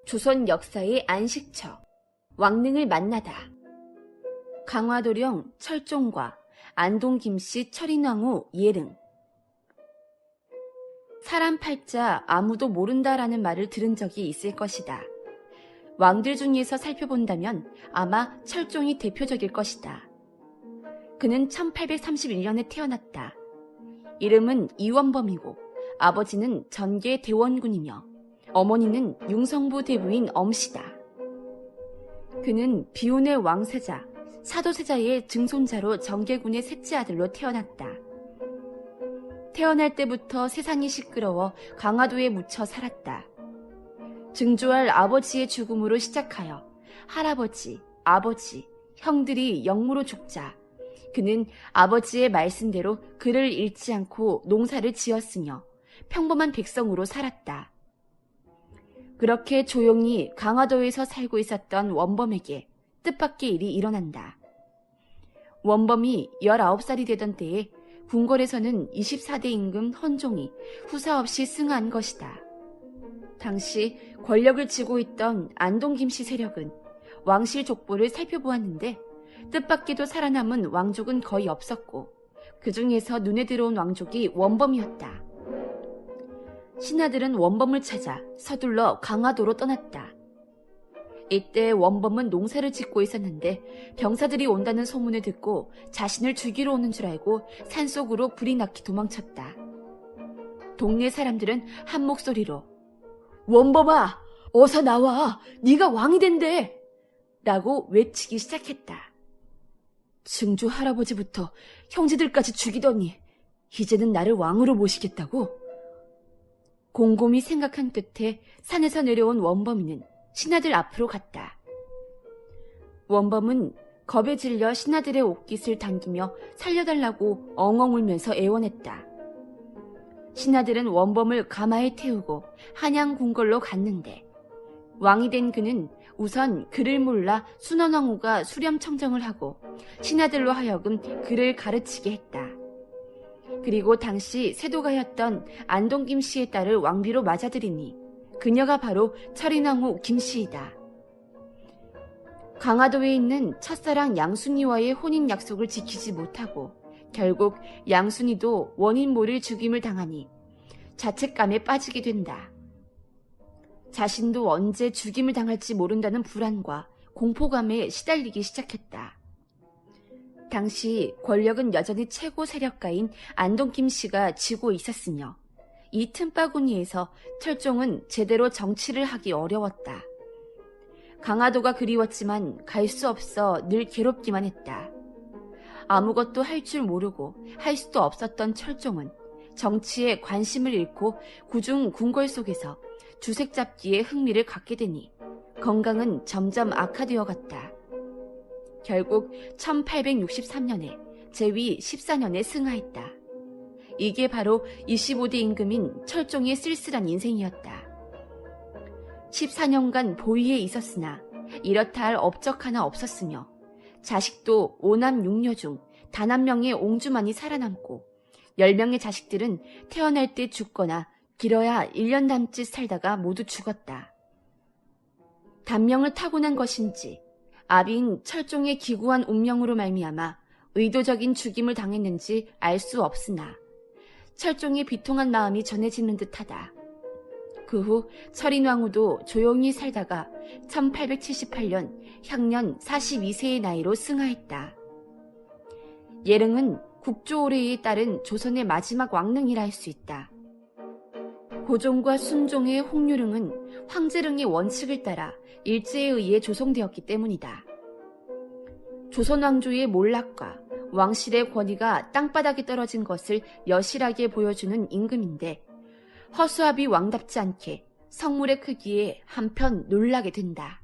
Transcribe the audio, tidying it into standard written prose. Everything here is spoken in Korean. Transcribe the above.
조선 역사의 안식처, 왕릉을 만나다. 강화도령 철종과 안동 김씨 철인왕후 예릉. 사람 팔자 아무도 모른다라는 말을 들은 적이 있을 것이다. 왕들 중에서 살펴본다면 아마 철종이 대표적일 것이다. 그는 1831년에 태어났다. 이름은 이원범이고 아버지는 전계 대원군이며 어머니는 융성부 대부인 엄씨다. 그는 비운의 왕세자, 사도세자의 증손자로 정계군의 셋째 아들로 태어났다. 태어날 때부터 세상이 시끄러워 강화도에 묻혀 살았다. 증조할 아버지의 죽음으로 시작하여 할아버지, 아버지, 형들이 역무로 죽자 그는 아버지의 말씀대로 글을 읽지 않고 농사를 지었으며 평범한 백성으로 살았다. 그렇게 조용히 강화도에서 살고 있었던 원범에게 뜻밖의 일이 일어난다. 원범이 19살이 되던 때에 궁궐에서는 24대 임금 헌종이 후사 없이 승하한 것이다. 당시 권력을 쥐고 있던 안동 김씨 세력은 왕실 족보를 살펴보았는데 뜻밖에도 살아남은 왕족은 거의 없었고 그 중에서 눈에 들어온 왕족이 원범이었다. 신하들은 원범을 찾아 서둘러 강화도로 떠났다. 이때 원범은 농사를 짓고 있었는데 병사들이 온다는 소문을 듣고 자신을 죽이러 오는 줄 알고 산속으로 불이 나게 도망쳤다. 동네 사람들은 한 목소리로 원범아, 어서 나와! 네가 왕이 된대! 라고 외치기 시작했다. 증조 할아버지부터 형제들까지 죽이더니 이제는 나를 왕으로 모시겠다고? 곰곰이 생각한 끝에 산에서 내려온 원범이는 신하들 앞으로 갔다. 원범은 겁에 질려 신하들의 옷깃을 당기며 살려달라고 엉엉 울면서 애원했다. 신하들은 원범을 가마에 태우고 한양 궁궐로 갔는데 왕이 된 그는 우선 글을 몰라 순원왕후가 수렴청정을 하고 신하들로 하여금 글을 가르치게 했다. 그리고 당시 세도가였던 안동 김씨의 딸을 왕비로 맞아들이니 그녀가 바로 철인왕후 김씨이다. 강화도에 있는 첫사랑 양순이와의 혼인 약속을 지키지 못하고 결국 양순이도 원인 모를 죽임을 당하니 자책감에 빠지게 된다. 자신도 언제 죽임을 당할지 모른다는 불안과 공포감에 시달리기 시작했다. 당시 권력은 여전히 최고 세력가인 안동 김씨가 쥐고 있었으며 이 틈바구니에서 철종은 제대로 정치를 하기 어려웠다. 강화도가 그리웠지만 갈 수 없어 늘 괴롭기만 했다. 아무것도 할 줄 모르고 할 수도 없었던 철종은 정치에 관심을 잃고 궁중 궁궐 속에서 주색 잡기에 흥미를 갖게 되니 건강은 점점 악화되어 갔다. 결국 1863년에 제위 14년에 승하했다. 이게 바로 25대 임금인 철종의 쓸쓸한 인생이었다. 14년간 보위에 있었으나 이렇다 할 업적 하나 없었으며 자식도 5남 6녀 중 단 한 명의 옹주만이 살아남고 10명의 자식들은 태어날 때 죽거나 길어야 1년 남짓 살다가 모두 죽었다. 단명을 타고난 것인지 아비인 철종의 기구한 운명으로 말미암아 의도적인 죽임을 당했는지 알 수 없으나 철종의 비통한 마음이 전해지는 듯하다. 그 후 철인왕후도 조용히 살다가 1878년 향년 42세의 나이로 승하했다. 예릉은 국조오래에 따른 조선의 마지막 왕릉이라 할 수 있다. 고종과 순종의 홍유릉은 황제릉의 원칙을 따라 일제에 의해 조성되었기 때문이다. 조선 왕조의 몰락과 왕실의 권위가 땅바닥에 떨어진 것을 여실하게 보여주는 임금인데 허수아비 왕답지 않게 성물의 크기에 한편 놀라게 된다.